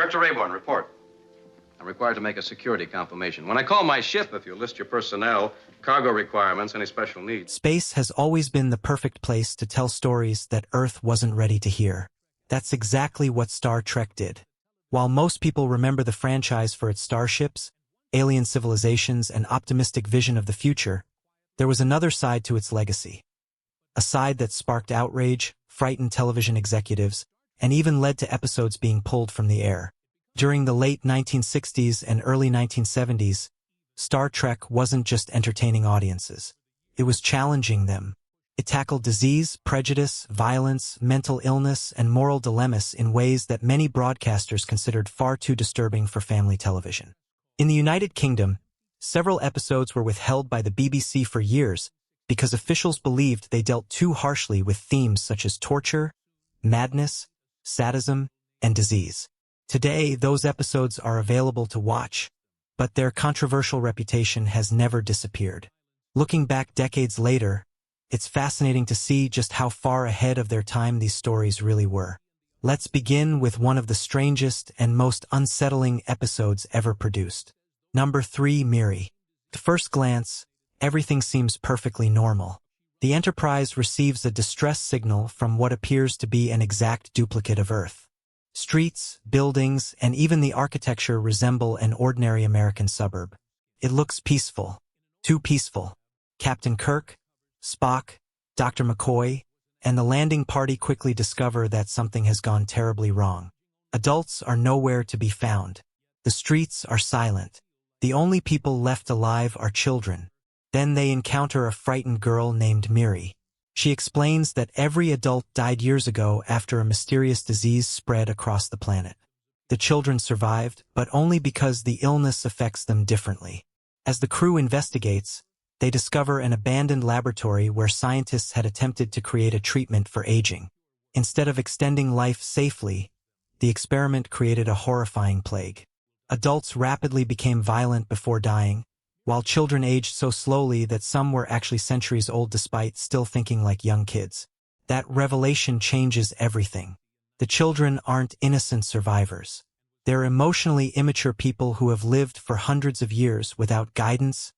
Kirk to Rayborn, report. I'm required to make a security confirmation. When I call my ship, if you list your personnel, cargo requirements, any special needs. Space has always been the perfect place to tell stories that Earth wasn't ready to hear. That's exactly what Star Trek did. While most people remember the franchise for its starships, alien civilizations, and optimistic vision of the future, there was another side to its legacy. A side that sparked outrage, frightened television executives, and even led to episodes being pulled from the air. During the late 1960s and early 1970s, Star Trek wasn't just entertaining audiences. It was challenging them. It tackled disease, prejudice, violence, mental illness, and moral dilemmas in ways that many broadcasters considered far too disturbing for family television. In the United Kingdom, several episodes were withheld by the BBC for years because officials believed they dealt too harshly with themes such as torture, madness, sadism, and disease. Today, those episodes are available to watch, but their controversial reputation has never disappeared. Looking back decades later, it's fascinating to see just how far ahead of their time these stories really were. Let's begin with one of the strangest and most unsettling episodes ever produced. Number 3, Miri. At first glance, everything seems perfectly normal. The Enterprise receives a distress signal from what appears to be an exact duplicate of Earth. Streets, buildings, and even the architecture resemble an ordinary American suburb. It looks peaceful. Too peaceful. Captain Kirk, Spock, Dr. McCoy, and the landing party quickly discover that something has gone terribly wrong. Adults are nowhere to be found. The streets are silent. The only people left alive are children. Then they encounter a frightened girl named Miri. She explains that every adult died years ago after a mysterious disease spread across the planet. The children survived, but only because the illness affects them differently. As the crew investigates, they discover an abandoned laboratory where scientists had attempted to create a treatment for aging. Instead of extending life safely, the experiment created a horrifying plague. Adults rapidly became violent before dying, while children aged so slowly that some were actually centuries old despite still thinking like young kids. That revelation changes everything. The children aren't innocent survivors. They're emotionally immature people who have lived for hundreds of years without guidance,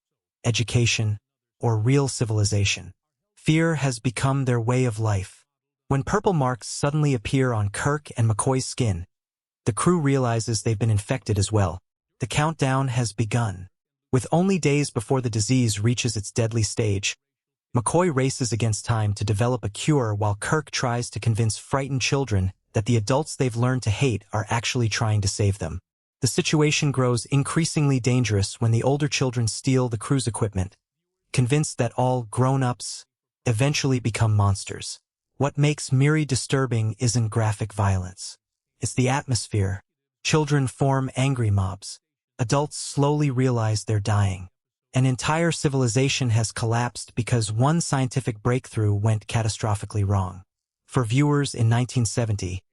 education, or real civilization. Fear has become their way of life. When purple marks suddenly appear on Kirk and McCoy's skin, the crew realizes they've been infected as well. The countdown has begun. With only days before the disease reaches its deadly stage, McCoy races against time to develop a cure while Kirk tries to convince frightened children that the adults they've learned to hate are actually trying to save them. The situation grows increasingly dangerous when the older children steal the crew's equipment, convinced that all grown-ups eventually become monsters. What makes Miri disturbing isn't graphic violence. It's the atmosphere. Children form angry mobs. Adults slowly realize they're dying. An entire civilization has collapsed because one scientific breakthrough went catastrophically wrong. For viewers in 1970,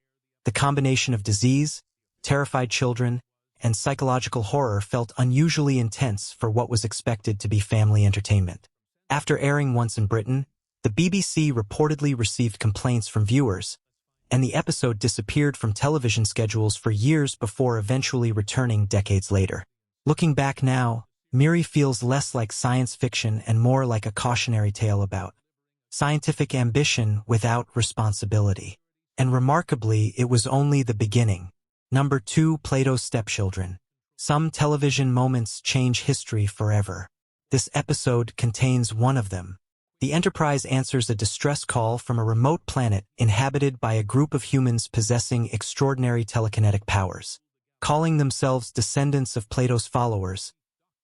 the combination of disease, terrified children, and psychological horror felt unusually intense for what was expected to be family entertainment. After airing once in Britain, the BBC reportedly received complaints from viewers, and the episode disappeared from television schedules for years before eventually returning decades later. Looking back now, Miri feels less like science fiction and more like a cautionary tale about scientific ambition without responsibility. And remarkably, it was only the beginning. Number 2, Plato's Stepchildren. Some television moments change history forever. This episode contains one of them. The Enterprise answers a distress call from a remote planet inhabited by a group of humans possessing extraordinary telekinetic powers. Calling themselves descendants of Plato's followers,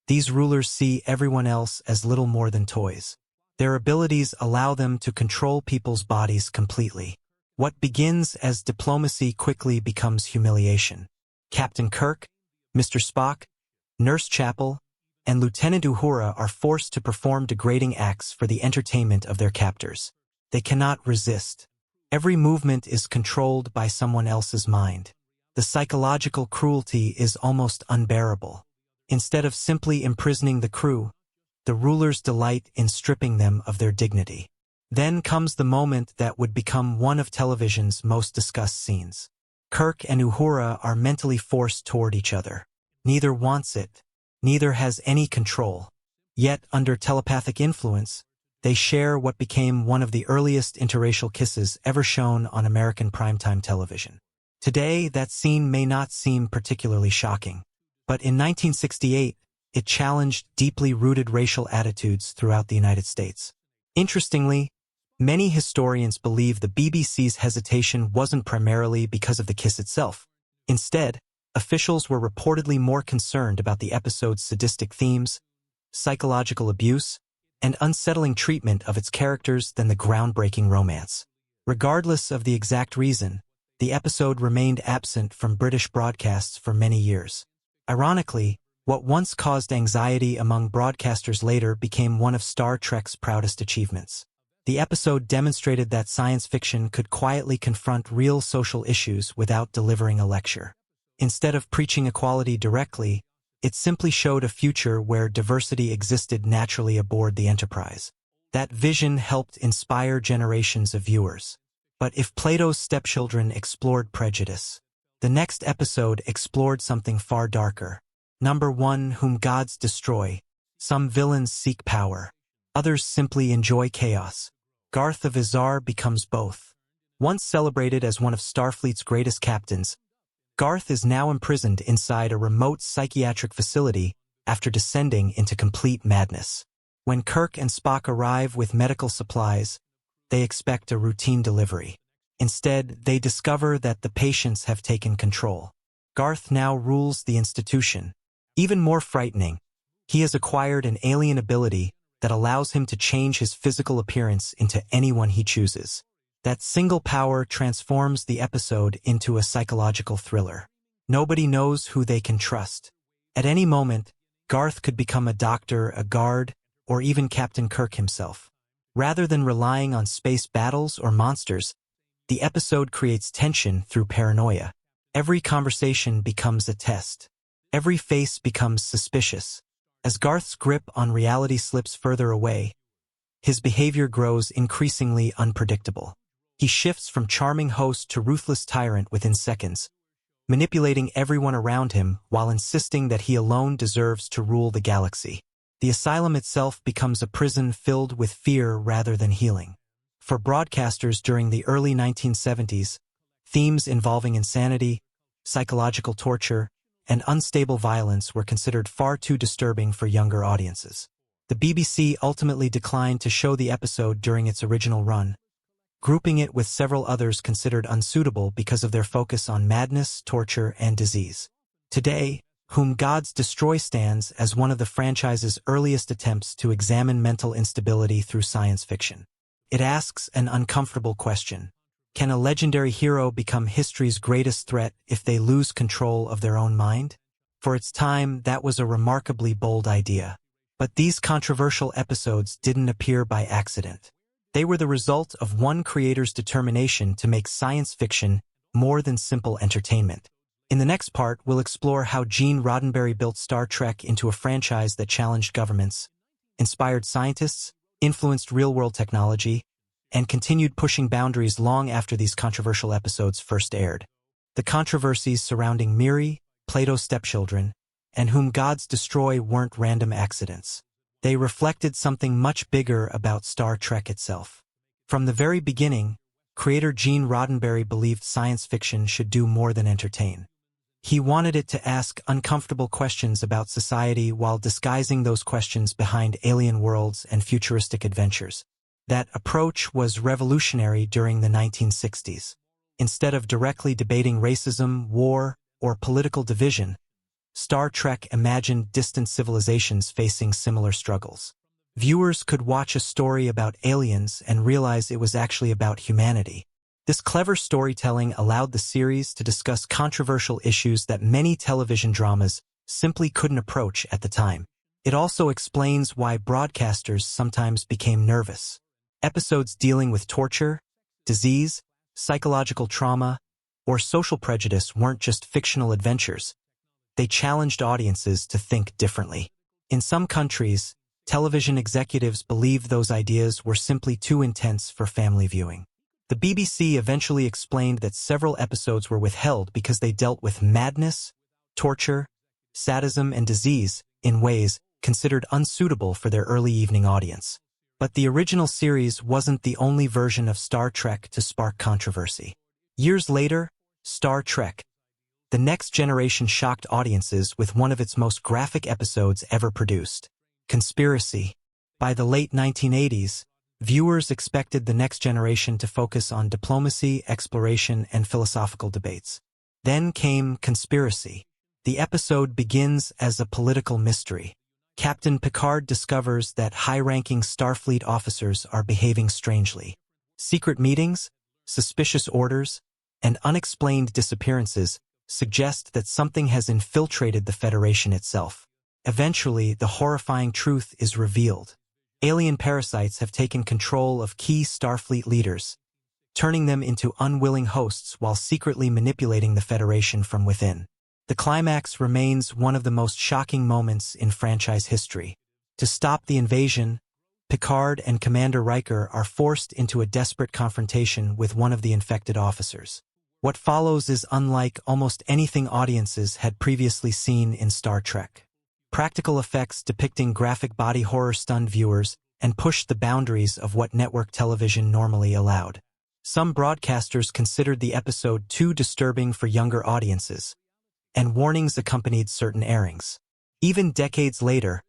these rulers see everyone else as little more than toys. Their abilities allow them to control people's bodies completely. What begins as diplomacy quickly becomes humiliation. Captain Kirk, Mr. Spock, Nurse Chapel, and Lieutenant Uhura are forced to perform degrading acts for the entertainment of their captors. They cannot resist. Every movement is controlled by someone else's mind. The psychological cruelty is almost unbearable. Instead of simply imprisoning the crew, the rulers delight in stripping them of their dignity. Then comes the moment that would become one of television's most discussed scenes. Kirk and Uhura are mentally forced toward each other. Neither wants it. Neither has any control. Yet, under telepathic influence, they share what became one of the earliest interracial kisses ever shown on American primetime television. Today, that scene may not seem particularly shocking, but in 1968, it challenged deeply rooted racial attitudes throughout the United States. Interestingly, many historians believe the BBC's hesitation wasn't primarily because of the kiss itself. Instead, officials were reportedly more concerned about the episode's sadistic themes, psychological abuse, and unsettling treatment of its characters than the groundbreaking romance. Regardless of the exact reason, the episode remained absent from British broadcasts for many years. Ironically, what once caused anxiety among broadcasters later became one of Star Trek's proudest achievements. The episode demonstrated that science fiction could quietly confront real social issues without delivering a lecture. Instead of preaching equality directly, it simply showed a future where diversity existed naturally aboard the Enterprise. That vision helped inspire generations of viewers. But if Plato's Stepchildren explored prejudice, the next episode explored something far darker. Number 1, whom gods destroy. Some villains seek power. Others simply enjoy chaos. Garth of Izar becomes both. Once celebrated as one of Starfleet's greatest captains, Garth is now imprisoned inside a remote psychiatric facility after descending into complete madness. When Kirk and Spock arrive with medical supplies, they expect a routine delivery. Instead, they discover that the patients have taken control. Garth now rules the institution. Even more frightening, he has acquired an alien ability that allows him to change his physical appearance into anyone he chooses. That single power transforms the episode into a psychological thriller. Nobody knows who they can trust. At any moment, Garth could become a doctor, a guard, or even Captain Kirk himself. Rather than relying on space battles or monsters, the episode creates tension through paranoia. Every conversation becomes a test. Every face becomes suspicious. As Garth's grip on reality slips further away, his behavior grows increasingly unpredictable. He shifts from charming host to ruthless tyrant within seconds, manipulating everyone around him while insisting that he alone deserves to rule the galaxy. The asylum itself becomes a prison filled with fear rather than healing. For broadcasters during the early 1970s, themes involving insanity, psychological torture, and unstable violence were considered far too disturbing for younger audiences. The BBC ultimately declined to show the episode during its original run, grouping it with several others considered unsuitable because of their focus on madness, torture, and disease. Today, Whom Gods Destroy stands as one of the franchise's earliest attempts to examine mental instability through science fiction. It asks an uncomfortable question. Can a legendary hero become history's greatest threat if they lose control of their own mind? For its time, that was a remarkably bold idea. But these controversial episodes didn't appear by accident. They were the result of one creator's determination to make science fiction more than simple entertainment. In the next part, we'll explore how Gene Roddenberry built Star Trek into a franchise that challenged governments, inspired scientists, influenced real-world technology, and continued pushing boundaries long after these controversial episodes first aired. The controversies surrounding Miri, Plato's Stepchildren, and Whom Gods Destroy weren't random accidents. They reflected something much bigger about Star Trek itself. From the very beginning, creator Gene Roddenberry believed science fiction should do more than entertain. He wanted it to ask uncomfortable questions about society while disguising those questions behind alien worlds and futuristic adventures. That approach was revolutionary during the 1960s. Instead of directly debating racism, war, or political division, Star Trek imagined distant civilizations facing similar struggles. Viewers could watch a story about aliens and realize it was actually about humanity. This clever storytelling allowed the series to discuss controversial issues that many television dramas simply couldn't approach at the time. It also explains why broadcasters sometimes became nervous. Episodes dealing with torture, disease, psychological trauma, or social prejudice weren't just fictional adventures. They challenged audiences to think differently. In some countries, television executives believed those ideas were simply too intense for family viewing. The BBC eventually explained that several episodes were withheld because they dealt with madness, torture, sadism, and disease in ways considered unsuitable for their early evening audience. But the original series wasn't the only version of Star Trek to spark controversy. Years later, Star Trek: The Next Generation shocked audiences with one of its most graphic episodes ever produced, Conspiracy. By the late 1980s, viewers expected The Next Generation to focus on diplomacy, exploration, and philosophical debates. Then came Conspiracy. The episode begins as a political mystery. Captain Picard discovers that high-ranking Starfleet officers are behaving strangely. Secret meetings, suspicious orders, and unexplained disappearances suggest that something has infiltrated the Federation itself. Eventually, the horrifying truth is revealed. Alien parasites have taken control of key Starfleet leaders, turning them into unwilling hosts while secretly manipulating the Federation from within. The climax remains one of the most shocking moments in franchise history. To stop the invasion, Picard and Commander Riker are forced into a desperate confrontation with one of the infected officers. What follows is unlike almost anything audiences had previously seen in Star Trek. Practical effects depicting graphic body horror stunned viewers and pushed the boundaries of what network television normally allowed. Some broadcasters considered the episode too disturbing for younger audiences, and warnings accompanied certain airings. Even decades later,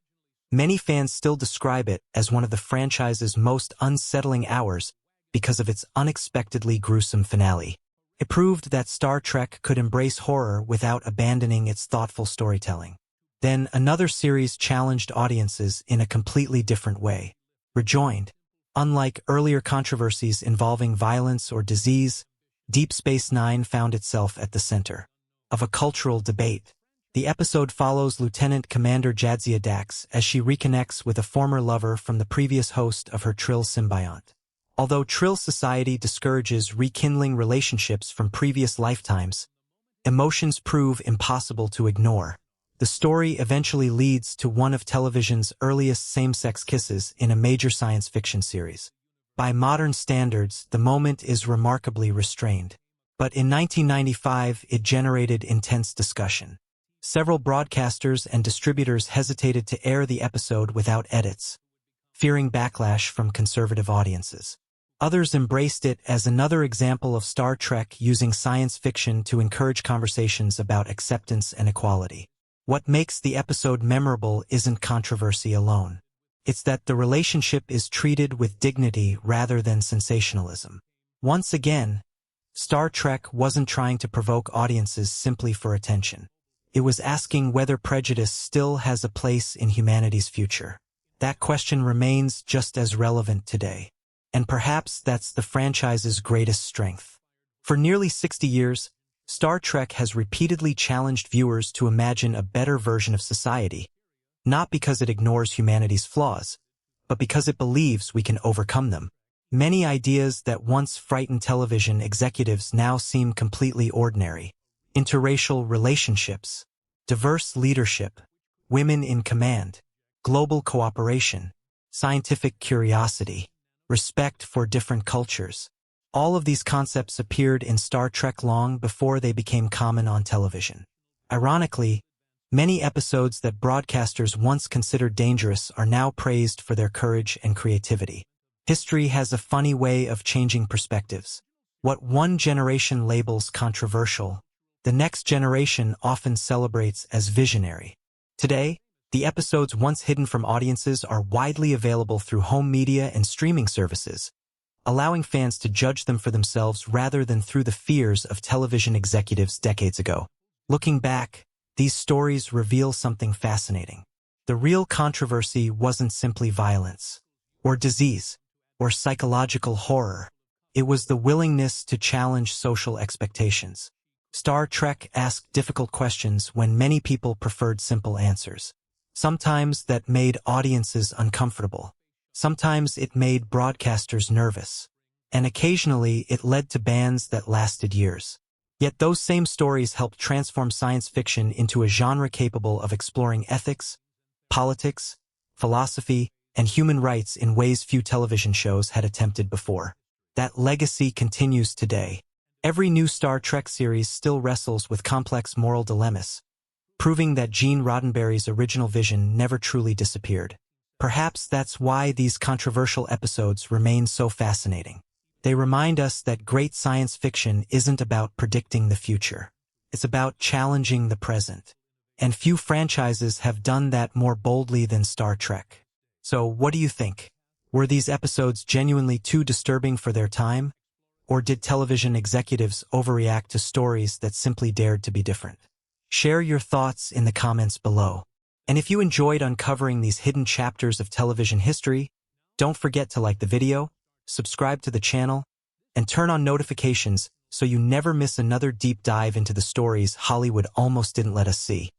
many fans still describe it as one of the franchise's most unsettling hours because of its unexpectedly gruesome finale. It proved that Star Trek could embrace horror without abandoning its thoughtful storytelling. Then another series challenged audiences in a completely different way. Rejoined. Unlike earlier controversies involving violence or disease, Deep Space Nine found itself at the center of a cultural debate. The episode follows Lieutenant Commander Jadzia Dax as she reconnects with a former lover from the previous host of her Trill symbiont. Although Trill society discourages rekindling relationships from previous lifetimes, emotions prove impossible to ignore. The story eventually leads to one of television's earliest same-sex kisses in a major science fiction series. By modern standards, the moment is remarkably restrained. But in 1995, it generated intense discussion. Several broadcasters and distributors hesitated to air the episode without edits, fearing backlash from conservative audiences. Others embraced it as another example of Star Trek using science fiction to encourage conversations about acceptance and equality. What makes the episode memorable isn't controversy alone. It's that the relationship is treated with dignity rather than sensationalism. Once again, Star Trek wasn't trying to provoke audiences simply for attention. It was asking whether prejudice still has a place in humanity's future. That question remains just as relevant today. And perhaps that's the franchise's greatest strength. For nearly 60 years, Star Trek has repeatedly challenged viewers to imagine a better version of society, not because it ignores humanity's flaws, but because it believes we can overcome them. Many ideas that once frightened television executives now seem completely ordinary. Interracial relationships, diverse leadership, women in command, global cooperation, scientific curiosity, respect for different cultures. All of these concepts appeared in Star Trek long before they became common on television. Ironically, many episodes that broadcasters once considered dangerous are now praised for their courage and creativity. History has a funny way of changing perspectives. What one generation labels controversial, the next generation often celebrates as visionary. Today, the episodes once hidden from audiences are widely available through home media and streaming services, allowing fans to judge them for themselves rather than through the fears of television executives decades ago. Looking back, these stories reveal something fascinating. The real controversy wasn't simply violence, or disease, or psychological horror. It was the willingness to challenge social expectations. Star Trek asked difficult questions when many people preferred simple answers. Sometimes that made audiences uncomfortable. Sometimes it made broadcasters nervous. And occasionally it led to bans that lasted years. Yet those same stories helped transform science fiction into a genre capable of exploring ethics, politics, philosophy, and human rights in ways few television shows had attempted before. That legacy continues today. Every new Star Trek series still wrestles with complex moral dilemmas, proving that Gene Roddenberry's original vision never truly disappeared. Perhaps that's why these controversial episodes remain so fascinating. They remind us that great science fiction isn't about predicting the future. It's about challenging the present. And few franchises have done that more boldly than Star Trek. So, what do you think? Were these episodes genuinely too disturbing for their time? Or did television executives overreact to stories that simply dared to be different? Share your thoughts in the comments below. And if you enjoyed uncovering these hidden chapters of television history, don't forget to like the video, subscribe to the channel, and turn on notifications so you never miss another deep dive into the stories Hollywood almost didn't let us see.